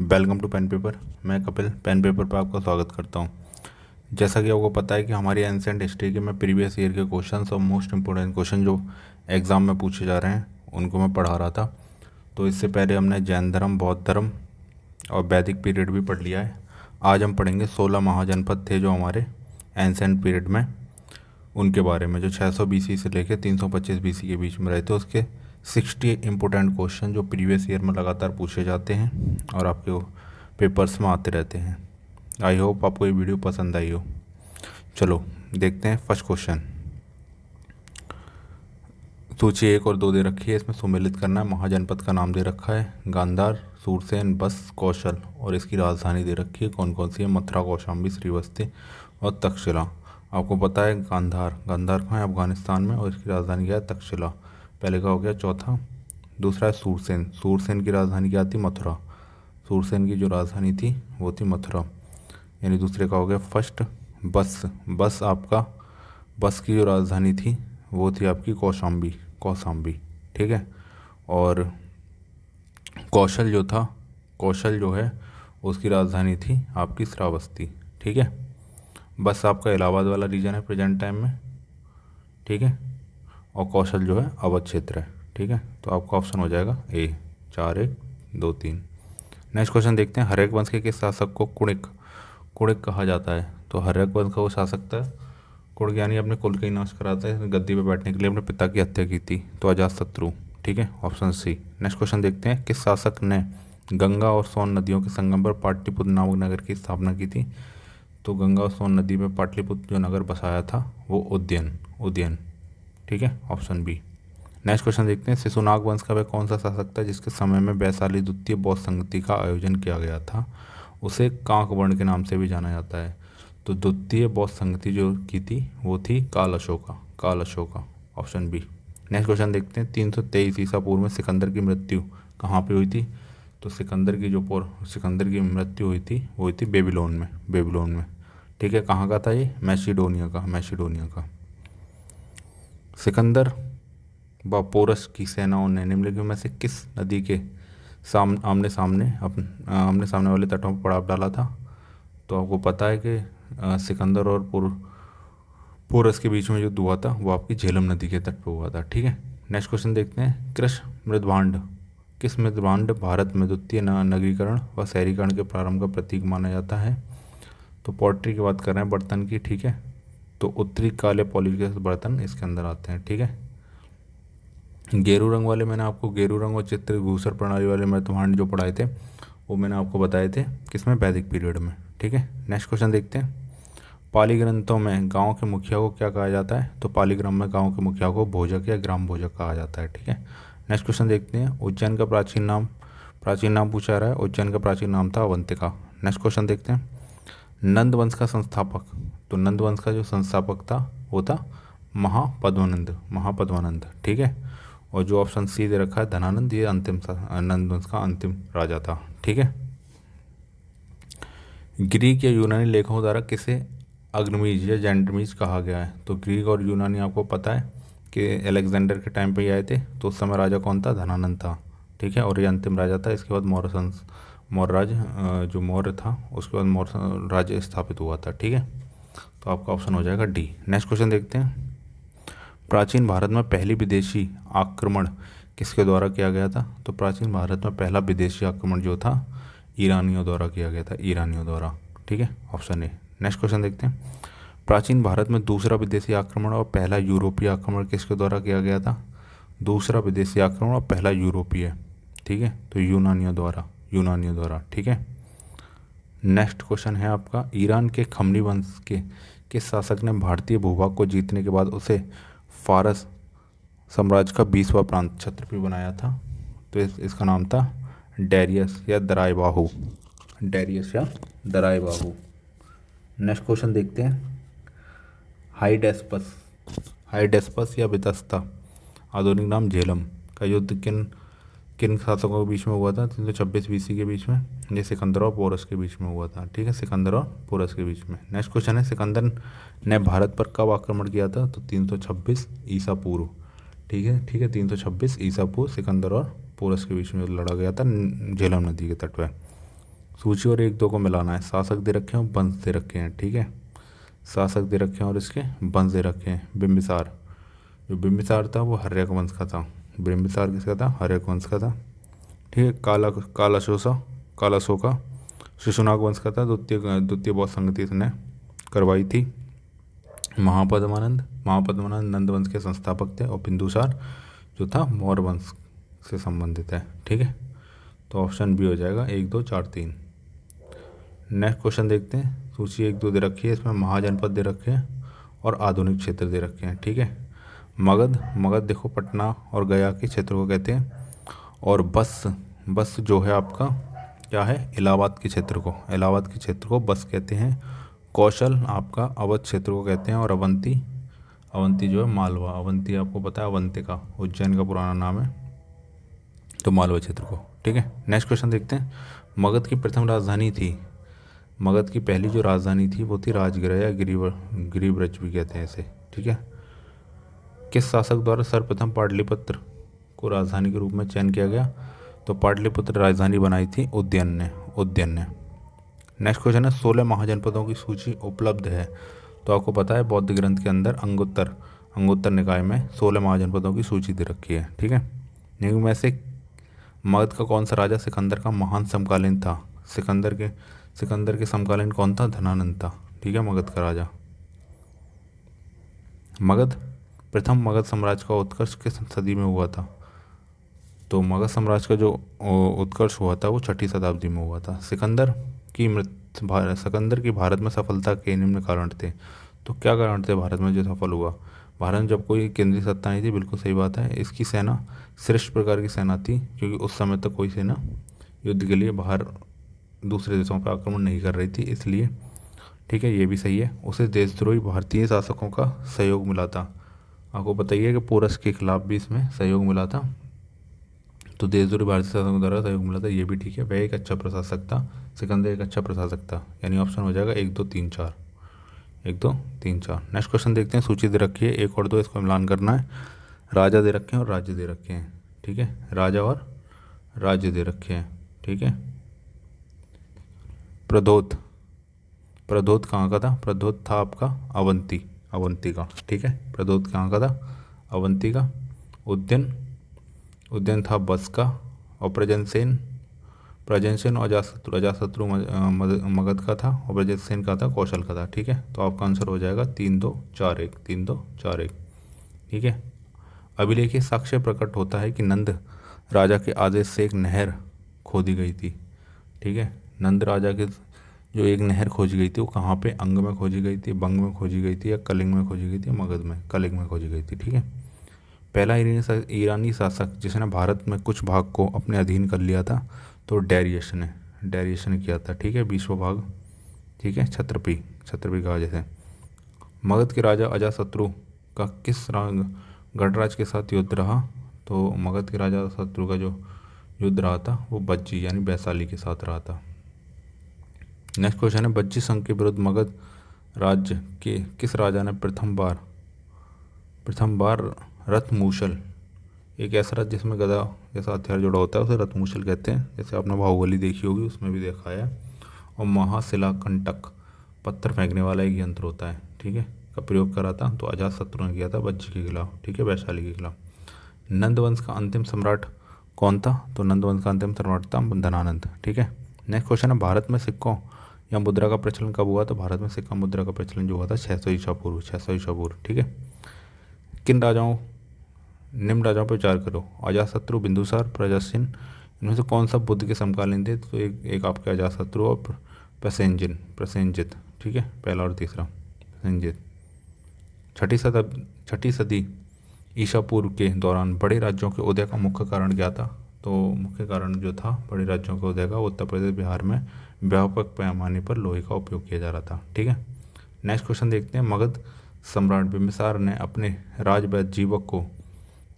Welcome to pen paper. मैं Kapil pen paper पर आपका स्वागत करता हूं। जैसा कि आपको पता है कि हमारी एंसेंट हिस्ट्री के मैं प्रीवियस ईयर के क्वेश्चंस और मोस्ट इंपॉर्टेंट क्वेश्चन जो एग्ज़ाम में पूछे जा रहे हैं उनको मैं पढ़ा रहा था। तो इससे पहले हमने जैन धर्म, बौद्ध धर्म और वैदिक पीरियड भी पढ़ लिया है। आज हम पढ़ेंगे 16 महाजनपद थे जो हमारे एंसेंट पीरियड में, उनके बारे में, जो 600 बीसी से लेकर 325 बीसी के बीच में रहे थे। उसके 60 इम्पोर्टेंट क्वेश्चन जो प्रीवियस ईयर में लगातार पूछे जाते हैं और आपके पेपर्स में आते रहते हैं। आई होप आपको ये वीडियो पसंद आई हो। चलो देखते हैं फर्स्ट क्वेश्चन। सूची 1 और 2 दे रखी है, इसमें सुमेलित करना है। महाजनपद का नाम दे रखा है गांधार, सूरसेन, बस, कौशल, और इसकी राजधानी दे रखी है। कौन कौन सी है? मथुरा, कौशाम्बी, श्रीवस्ती और तक्षशिला। आपको पता है गांधार कहाँ है? अफगानिस्तान में, और इसकी राजधानी क्या है? तक्षशिला। पहले का हो गया। चौथा, दूसरा है सूरसेन की राजधानी क्या थी? मथुरा। सूरसेन की जो राजधानी थी वो थी मथुरा, यानी दूसरे का हो गया। फर्स्ट, बस की जो राजधानी थी वो थी आपकी कौशाम्बी। ठीक है। और कौशल जो है उसकी राजधानी थी आपकी श्रावस्ती। ठीक है। बस आपका इलाहाबाद वाला रीजन है प्रेजेंट टाइम में। ठीक है। और कौशल जो है अवध क्षेत्र है। ठीक है। तो आपका ऑप्शन हो जाएगा ए। 4-1-2-3। नेक्स्ट क्वेश्चन देखते हैं। हर्यक वंश के किस शासक को कुणिक कहा जाता है? तो हर्यक वंश का वो शासक था कुणिक, यानी अपने कुल का ही नाश कराता है। गद्दी पे बैठने के लिए अपने पिता की हत्या की थी, तो अजातशत्रु। ठीक है, ऑप्शन सी। नेक्स्ट क्वेश्चन देखते हैं। किस शासक ने गंगा और सोन नदियों के संगम पर पाटलिपुत्र नामक नगर की स्थापना की थी? तो गंगा और सोन नदी में पाटलिपुत्र जो नगर बसाया था वो उदयन। ठीक है, ऑप्शन बी। नेक्स्ट क्वेश्चन देखते हैं। शिशुनाग वंश का वह कौन सा शासक था जिसके समय में वैशाली द्वितीय बौद्ध संगति का आयोजन किया गया था? उसे कांक वर्ण के नाम से भी जाना जाता है। तो द्वितीय बौद्ध संगति जो की थी वो थी काल Ashoka. Option b. Next question देखते हैं। 323 ईसा पूर्व में सिकंदर की मृत्यु कहाँ पे हुई थी? तो सिकंदर की मृत्यु हुई थी बेबीलोन में। ठीक है। कहाँ का था ये? मैसिडोनिया का। सिकंदर व पोरस की सेनाओं ने निम्नलिखित में से किस नदी के आमने सामने वाले तटों पर पड़ाव डाला था? तो आपको पता है कि सिकंदर और पोरस के बीच में जो हुआ था वो आपकी झेलम नदी के तट पर हुआ था। ठीक है। नेक्स्ट क्वेश्चन देखते हैं। किस मृदभांड भारत में द्वितीय नगरीकरण व शहरीकरण के प्रारंभ का प्रतीक माना जाता है? तो पॉटरी की बात कर रहे हैं, बर्तन की। ठीक है। तो उत्तरी काले पॉलीक्रेस बर्तन इसके अंदर आते हैं। ठीक है। गेरू रंग वाले मैंने आपको गेरू रंग और चित्र घूसर प्रणाली वाले मृदभांड जो पढ़ाए थे वो मैंने आपको बताए थे किसमें? वैदिक पीरियड में। ठीक है। नेक्स्ट क्वेश्चन देखते हैं। पाली ग्रंथों में गांव के मुखिया को क्या कहा जाता है? तो पाली ग्राम में गांव के मुखिया को भोजक या ग्राम भोजक कहा जाता है। ठीक है। नेक्स्ट क्वेश्चन देखते हैं। उज्जैन का प्राचीन नाम पूछा रहा है। उज्जैन का प्राचीन नाम था अवंतिका। नेक्स्ट क्वेश्चन देखते हैं। नंद वंश का संस्थापक, तो नंद वंश का जो संस्थापक था वो था महापद्मानंद। ठीक है। और जो ऑप्शन सी दे रखा है धनानंद, ये नंद वंश का अंतिम राजा था। ठीक है। ग्रीक या यूनानी लेखकों द्वारा किसे अग्रमीज या जेंडमीज कहा गया है? तो ग्रीक और यूनानी आपको पता है कि अलेक्जेंडर के टाइम पे ही आए थे, तो उस समय राजा कौन था? धनानंद था। ठीक है। और ये अंतिम राजा था। इसके बाद मौर्य था, उसके बाद मौर्य राज्य स्थापित हुआ था। ठीक है। तो आपका ऑप्शन हो जाएगा डी। नेक्स्ट क्वेश्चन देखते हैं। प्राचीन भारत में पहली विदेशी आक्रमण किसके द्वारा किया गया था? तो प्राचीन भारत में पहला विदेशी आक्रमण जो था ईरानियों द्वारा किया गया था। ठीक है, ऑप्शन ए। नेक्स्ट क्वेश्चन देखते हैं। प्राचीन भारत में दूसरा विदेशी आक्रमण और पहला यूरोपीय आक्रमण किसके द्वारा किया गया था? दूसरा विदेशी आक्रमण और पहला यूरोपीय, ठीक है, तो यूनानियों द्वारा। ठीक है। नेक्स्ट क्वेश्चन है आपका। ईरान के खमनी वंश के किस शासक ने भारतीय भूभाग को जीतने के बाद उसे फारस साम्राज्य का 20वां प्रांत क्षत्रपी बनाया था? तो इसका नाम था डेरियस या दरायबाहु। नेक्स्ट क्वेश्चन देखते हैं। हाइडेस्पस या वितस्ता, आधुनिक नाम झेलम, का युद्ध किन शासकों के बीच में हुआ था? 326 बीसी के बीच में। ये सिकंदर और पोरस के बीच में हुआ था। ठीक है, सिकंदर और पोरस के बीच में। नेक्स्ट क्वेश्चन है। सिकंदर ने भारत पर कब आक्रमण किया था? तो 326 ईसा पूर्व। ठीक है, 326 ईसा पूर्व सिकंदर और पोरस के बीच में लड़ा गया था झेलम नदी के तट पर। सूची और एक दो को मिलाना है। शासक दे रखे हैं और वंश दे रखे हैं, ठीक है। शासक दे रखे हैं और इसके वंश दे रखे हैं। बिंबिसार, जो बिंबिसार था वो हर्यक वंश का था। बिंबिसार किसका था? हर्यक वंश का था, ठीक है। कालाशोका शिशुनाग वंश का था। द्वितीय द्वितीय बौद्ध संगति इसने करवाई थी। महापद्मानंद नंद वंश के संस्थापक थे। और बिंदुसार जो था मौर्य वंश से संबंधित है, ठीक है। तो ऑप्शन बी हो जाएगा 1 2 4 3। नेक्स्ट क्वेश्चन देखते हैं। सूची 1 2 दे रखी है, इसमें महाजनपद दे रखे हैं और आधुनिक क्षेत्र दे रखे हैं, ठीक है। मगध देखो पटना और गया के क्षेत्र को कहते हैं। और बस जो है आपका क्या है? इलाहाबाद के क्षेत्र को बस कहते हैं। कौशल आपका अवध क्षेत्र को कहते हैं। और अवंती जो है मालवा, अवंती आपको पता है अवंतिका उज्जैन का पुराना नाम है, तो मालवा क्षेत्र को, ठीक है। नेक्स्ट क्वेश्चन देखते हैं। मगध की प्रथम राजधानी थी, मगध की पहली जो राजधानी थी वो थी राजगृह या गिरिब्रज भी कहते हैं इसे, ठीक है। किस शासक द्वारा सर्वप्रथम पाटलिपुत्र को राजधानी के रूप में चयन किया गया? तो पाटलिपुत्र राजधानी बनाई थी उद्यन ने। नेक्स्ट क्वेश्चन है 16 महाजनपदों की सूची उपलब्ध है। तो आपको पता है बौद्ध ग्रंथ के अंदर अंगुत्तर निकाय में 16 महाजनपदों की सूची दे रखी है, ठीक है। निम्न में से मगध का कौन सा राजा सिकंदर का महान समकालीन था? सिकंदर के समकालीन कौन था? धनानंद था, ठीक है, मगध का राजा। प्रथम मगध साम्राज्य का उत्कर्ष किस सदी में हुआ था? तो मगध साम्राज्य का जो उत्कर्ष हुआ था वो 6ठी शताब्दी में हुआ था। सिकंदर की भारत में सफलता के निम्न कारण थे। तो क्या कारण थे भारत में जो सफल हुआ? भारत में जब कोई केंद्रीय सत्ता नहीं थी, बिल्कुल सही बात है। इसकी सेना श्रेष्ठ प्रकार की सेना थी, क्योंकि उस समय तक कोई सेना युद्ध के लिए बाहर दूसरे देशों पर आक्रमण नहीं कर रही थी, इसलिए, ठीक है, ये भी सही है। उसे देशद्रोही भारतीय शासकों का सहयोग मिला था। आपको बताइए कि पोरस के खिलाफ भी इसमें सहयोग मिला था, तो देशद्रोही भारतीय शासकों द्वारा सहयोग मिला था, ये भी ठीक है। वह एक अच्छा प्रशासक था, सिकंदर एक अच्छा प्रशासक था, यानी ऑप्शन हो जाएगा 1 2 3 4। 1 2 3 4। नेक्स्ट क्वेश्चन देखते हैं। सूची दे रखी है 1 और 2, इसको मिलान करना है। राजा दे रखे हैं और राज्य दे रखे हैं, ठीक है। राजा और राज्य दे रखे हैं, ठीक है। प्रदोत कहाँ का था? प्रदोत था आपका अवंती का, ठीक है। प्रदोत कहाँ का था? अवंती का। उद्यन था बस का। और प्रजनसेन और अजातशत्रु मगध का था। और प्रजनसेन का था कौशल का था, ठीक है। तो आपका आंसर हो जाएगा 3 2 4 1, 3 2 4 1, ठीक है। अभिलेखीय साक्ष्य प्रकट होता है कि नंद राजा के आदेश से एक नहर खोदी गई थी, ठीक है। नंद राजा के जो एक नहर खोजी गई थी वो कहाँ पे? अंग में खोजी गई थी, बंग में खोजी गई थी, या कलिंग में खोजी गई थी? मगध में, कलिंग में खोजी गई थी, ठीक है। पहला ईरानी शासक जिसने भारत में कुछ भाग को अपने अधीन कर लिया था, तो डेरिएशन किया था, ठीक है। 20वां भाग, ठीक है। छत्रपी कहा जैसे। मगध के राजा अजातशत्रु का किस गणराज के साथ युद्ध रहा? तो मगध के राजा अजातशत्रु का जो युद्ध रहा था वो बज्जी यानी वैशाली के साथ रहा था। नेक्स्ट क्वेश्चन है बज्जी संघ के विरुद्ध मगध राज्य के किस राजा ने प्रथम बार रथमूशल, एक ऐसा रथ जिसमें गदा जैसा हथियार जुड़ा होता है उसे रथमूशल कहते हैं, जैसे आपने बाहुबली देखी होगी उसमें भी देखा है। और महाशिलाकंटक, पत्थर फेंकने वाला एक यंत्र होता है, ठीक है, का प्रयोग करा था, तो अजातशत्रु ने किया था बज्जी के खिलाफ, ठीक है, वैशाली के खिलाफ। नंदवंश का अंतिम सम्राट कौन था? तो नंदवंश का अंतिम सम्राट था धनानंद, ठीक है। नेक्स्ट क्वेश्चन है भारत में सिक्कों या मुद्रा का प्रचलन कब हुआ? तो भारत में सिक्का मुद्रा का प्रचलन जो हुआ था 600 ईसा पूर्व, ठीक है। निम्न राजाओं पर विचार करो। अजातशत्रु, बिंदुसार, प्रजासिन, इनमें से कौन सा बुद्ध के समकालीन थे? तो एक आपके अजातशत्रु और प्रसेनजित, ठीक है, पहला और तीसरा प्रसेनजित। छठी सदी ईसा पूर्व के दौरान बड़े राज्यों के उदय का मुख्य कारण क्या था? तो मुख्य कारण जो था बड़े राज्यों के उदय का, उत्तर प्रदेश बिहार में व्यापक पैमाने पर लोहे का उपयोग किया जा रहा था, ठीक है। नेक्स्ट क्वेश्चन देखते हैं। मगध सम्राट बिंबिसार ने अपने राजवैद्य जीवक को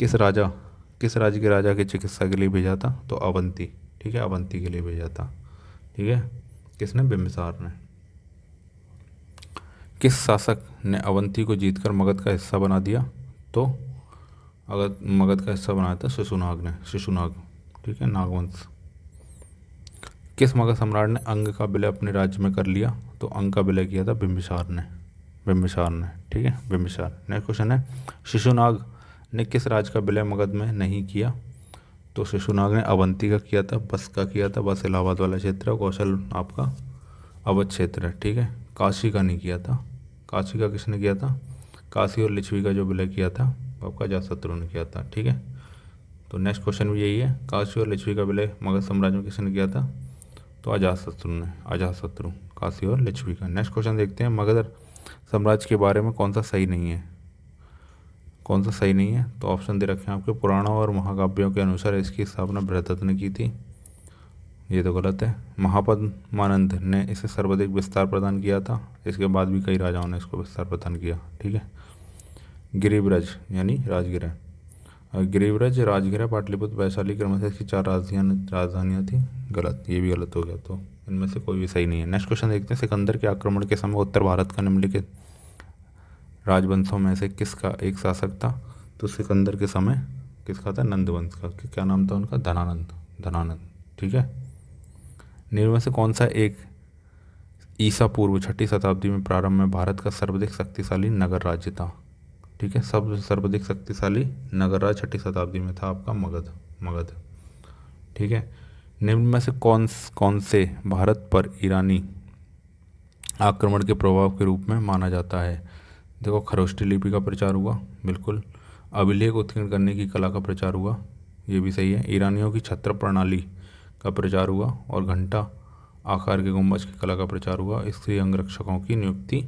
किस राज्य के राजा की चिकित्सा के लिए भेजा था? तो अवंती, ठीक है, अवंती के लिए भेजा था, ठीक है। किसने? बिंबिसार ने। किस शासक ने अवंती को जीतकर मगध का हिस्सा बना दिया? तो अगर मगध का हिस्सा बनाया था शिशुनाग, ठीक है, नागवंश। किस मगध सम्राट ने अंग का विलय अपने राज्य में कर लिया? तो अंग का विलय किया था बिंबिसार ने, बिंबिसार ने, ठीक है, बिंबिसार। नेक्स्ट क्वेश्चन है, शिशुनाग ने किस राज्य का विलय मगध में नहीं किया? तो शिशुनाग ने अवंती का किया था, बस का किया था, बस इलाहाबाद वाला क्षेत्र है, कौशल आपका अवध क्षेत्र है, ठीक है। काशी का नहीं किया था। काशी का किसने किया था? काशी और लिच्छवी का जो विलय किया था वो आपका अजातशत्रु ने किया था, ठीक है। तो नेक्स्ट क्वेश्चन भी यही है, काशी और लिच्छवी का विलय मगध साम्राज्य में किसने किया था? तो अजातशत्रु ने, अजातशत्रु, काशी और लिच्छवी का। नेक्स्ट क्वेश्चन देखते हैं, मगध साम्राज्य के बारे में कौन सा सही नहीं है? कौन सा सही नहीं है? तो ऑप्शन दे रखे हैं आपके, पुराणों और महाकाव्यों के अनुसार इसकी स्थापना बृहदत्त ने की थी, ये तो गलत है। महापद्मानंद ने इसे सर्वाधिक विस्तार प्रदान किया था, इसके बाद भी कई राजाओं ने इसको विस्तार प्रदान किया, ठीक है। गिरिव्रज यानी राजगिरह, गिरिव्रज, राजगिरह, पाटलिपुत्र, वैशाली क्रम से इसकी 4 राजधानियाँ थी, गलत, ये भी गलत हो गया, तो इनमें से कोई भी सही नहीं है। नेक्स्ट क्वेश्चन देखते हैं, सिकंदर के आक्रमण के समय उत्तर भारत का निम्नलिखित राजवंशों में से किसका एक शासक था? तो सिकंदर के समय किसका था? नंद वंश का। क्या नाम था उनका? धनानंद, धनानंद, ठीक है। निम्न में से कौन सा एक ईसा पूर्व 6ठी शताब्दी में प्रारंभ में भारत का सर्वाधिक शक्तिशाली नगर राज्य था? ठीक है, सब सर्वाधिक शक्तिशाली नगर राज्य 6ठी शताब्दी में था आपका मगध, मगध, ठीक है। निम्न में से कौन से भारत पर ईरानी आक्रमण के प्रभाव के रूप में माना जाता है? देखो, खरोष्ठी लिपि का प्रचार हुआ, बिल्कुल। अभिलेख उत्कीर्ण करने की कला का प्रचार हुआ, ये भी सही है। ईरानियों की छत्र प्रणाली का प्रचार हुआ और घंटा आकार के गुंबज की कला का प्रचार हुआ। स्त्री अंगरक्षकों की नियुक्ति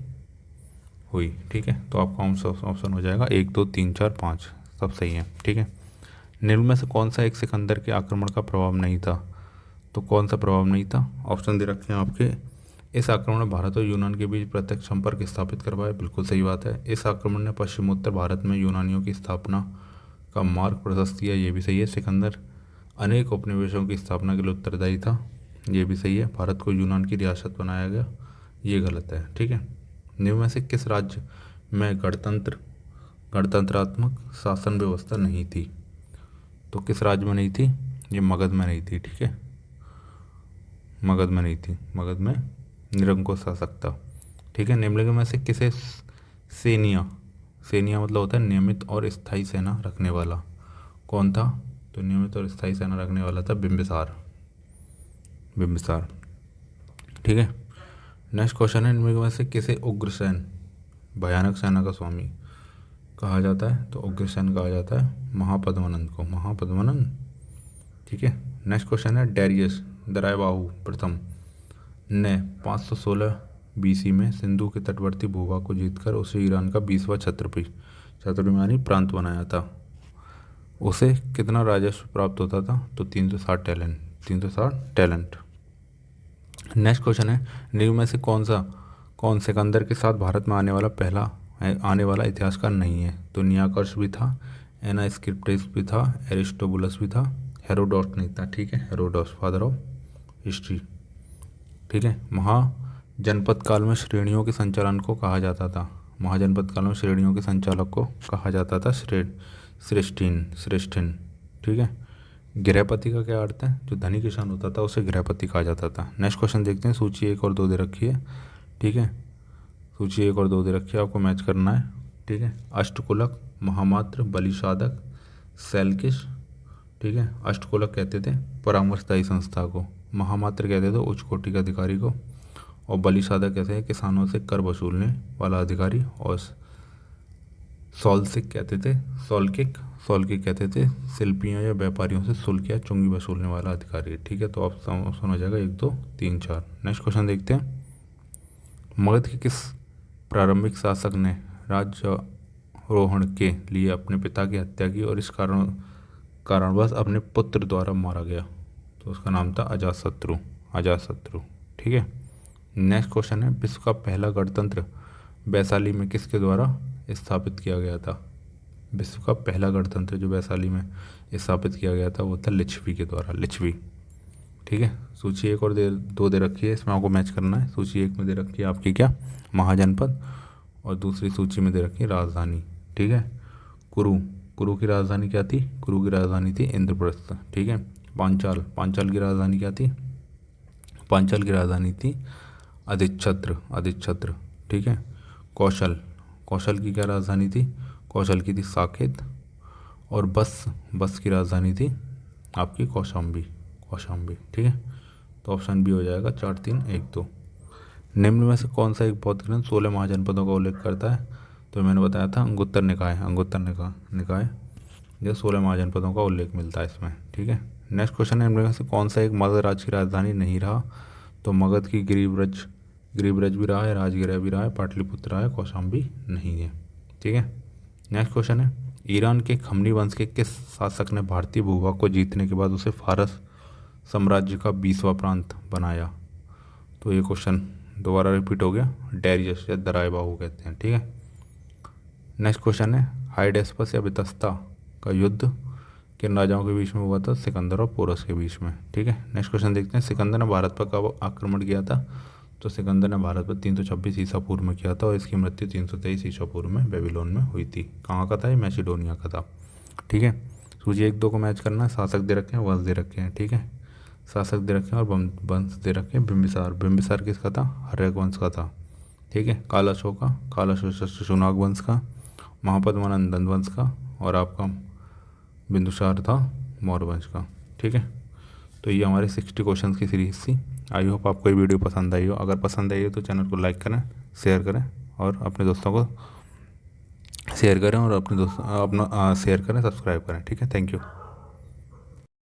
हुई, ठीक है। तो आपका ऑप्शन हो जाएगा 1, 2, 3, 4, 5, सब सही है, ठीक है। निम्न में से कौन सा एक सिकंदर के आक्रमण का प्रभाव नहीं था? तो कौन सा प्रभाव नहीं था? ऑप्शन दे रखे हैं आपके, इस आक्रमण ने भारत और यूनान के बीच प्रत्यक्ष संपर्क स्थापित करवाया, बिल्कुल सही बात है। इस आक्रमण ने पश्चिमोत्तर भारत में यूनानियों की स्थापना का मार्ग प्रशस्त किया, ये भी सही है। सिकंदर अनेक उपनिवेशों की स्थापना के लिए उत्तरदायी था, ये भी सही है। भारत को यूनान की रियासत बनाया गया, ये गलत है, ठीक है। निम्न में से किस राज्य में गणतंत्रात्मक शासन व्यवस्था नहीं थी? तो किस राज्य में नहीं थी? ये मगध में नहीं थी, ठीक है, मगध में नहीं थी, मगध में निरंकुश शासक था, ठीक है। निम्नलिखित में से किसे सेनिया, सेनिया मतलब होता है नियमित और स्थायी सेना रखने वाला, कौन था? तो नियमित और स्थायी सेना रखने वाला था बिंबिसार, बिंबिसार, ठीक है। नेक्स्ट क्वेश्चन है, निम्नलिखित में से किसे उग्रसेन, भयानक सेना का स्वामी कहा जाता है? तो उग्रसेन कहा जाता है महापद्मानंद को, महापद्मानंद, ठीक है। नेक्स्ट क्वेश्चन है, डेरियस दरायबाहु प्रथम ने 516 बीसी में सिंधु के तटवर्ती भूभाग को जीतकर उसे ईरान का 20वां क्षत्रपी यानी प्रांत बनाया था। उसे कितना राजस्व प्राप्त होता था? तो 360 टैलेंट, 360 टैलेंट। नेक्स्ट क्वेश्चन है, निम्न में से कौन सिकंदर के साथ भारत में आने वाला इतिहासकार नहीं है? तो नियाकर्ष भी था, एनास्क्रिप्टस भी था, एरिस्टोबुलस भी था, हेरोडोट नहीं था, ठीक है, हेरोडोस फादर ऑफ हिस्ट्री, ठीक है। महाजनपद काल में श्रेणियों के संचालन को कहा जाता था, महाजनपद काल में श्रेणियों के संचालक को कहा जाता था श्रेष्ठीन, श्रेष्ठिन, ठीक है। गृहपति का क्या अर्थ है? जो धनी किसान होता था उसे गृहपति कहा जाता था। नेक्स्ट क्वेश्चन देखते हैं, सूची 1 और 2 दे रखी है, ठीक है, सूची 1 और 2 दे रखी है, आपको मैच करना है, ठीक है। अष्टकुलक, महामात्र, बलिसाधक, सेल्किश, ठीक है। अष्टकुलक कहते थे परामर्शदायी संस्था को, महामात्र कहते थे उच्च कोटि के अधिकारी को, और बलिसाधक कहते हैं किसानों से कर वसूलने वाला अधिकारी, और सौल्किक कहते थे शिल्पियों या व्यापारियों से शुल्क या चुंगी वसूलने वाला अधिकारी, ठीक है। तो ऑप्शन हो जाएगा 1, 2, 3, 4। नेक्स्ट क्वेश्चन देखते हैं, मगध के किस प्रारंभिक शासक ने राज्यारोहण के लिए अपने पिता की हत्या की और इस कारणवश अपने पुत्र द्वारा मारा गया? तो उसका नाम था अजातशत्रु, अजातशत्रु, ठीक है। नेक्स्ट क्वेश्चन है, विश्व का पहला गणतंत्र वैशाली में किसके द्वारा स्थापित किया गया था? विश्व का पहला गणतंत्र जो वैशाली में स्थापित किया गया था वो था लिच्छवी के द्वारा, लिच्छवी, ठीक है। सूची 1 और 2 दे रखी है, इसमें आपको मैच करना है। सूची 1 में दे रखी है आपकी क्या? महाजनपद, और दूसरी सूची में दे रखी है राजधानी, ठीक है। कुरु की राजधानी क्या थी? कुरु की राजधानी थी इंद्रप्रस्थ, ठीक है। पांचाल की राजधानी क्या थी? पांचाल की राजधानी थी अधिच्छत्र, अधिच्छत्र, ठीक है। कौशल, कौशल की क्या राजधानी थी? कौशल की थी साकेत। और बस की राजधानी थी आपकी कौशाम्बी, कौशाम्बी, ठीक है। तो ऑप्शन बी हो जाएगा 4-3-1-2। निम्न में से कौन सा एक बौद्ध ग्रंथ 16 महाजनपदों का उल्लेख करता है? तो मैंने बताया था अंगुत्तर निकाय, अंगुत्तर निकाय ये 16 महाजनपदों का उल्लेख मिलता है इसमें, ठीक है। नेक्स्ट क्वेश्चन है, इनमें में से कौन सा एक मगध राज्य की राजधानी नहीं रहा? तो मगध की गिरिब्रज, गिरिब्रज भी रहा है, राजगिरा भी रहा है, पाटलिपुत्र रहा है, कौशाम्बी नहीं है, ठीक है। नेक्स्ट क्वेश्चन है, ईरान के खमनी वंश के किस शासक ने भारतीय भूभाग को जीतने के बाद उसे फारस साम्राज्य का 20वां प्रांत बनाया? तो ये क्वेश्चन दोबारा रिपीट हो गया, डेरियस या दराय बाहू कहते हैं, ठीक है। नेक्स्ट क्वेश्चन है, हाइडेस्पस या बितस्ता का युद्ध किन राजाओं के बीच में हुआ था? सिकंदर और पोरस के बीच में, ठीक है। नेक्स्ट क्वेश्चन देखते हैं, सिकंदर ने भारत पर कब आक्रमण किया था? तो सिकंदर ने भारत पर 326 ईसा पूर्व में किया था और इसकी मृत्यु 323 ईसा पूर्व में बेबीलोन में हुई थी। कहाँ का था ये? मैसिडोनिया का था, ठीक है। सूची 1-2 को मैच करना है। शासक दे रखे हैं, वंश दे रखे हैं, ठीक है। शासक दे रखे हैं और वंश दे रखे हैं। बिंबिसार, बिंबिसार किसका था? हर्यक वंश का था, ठीक है। कालाशोका, कालाशोक शुनाग वंश का। महापद्मनंद दंड वंश का। और आपका बिंदुसार था मौर्य वंश का, ठीक है। तो ये हमारे 60 क्वेश्चंस की सीरीज थी। आई होप आपको ये वीडियो पसंद आई हो। अगर पसंद आई हो तो चैनल को लाइक करें, शेयर करें और अपने दोस्तों को शेयर करें और अपने दोस्तों अपना शेयर करें, सब्सक्राइब करें, ठीक है। Thank you.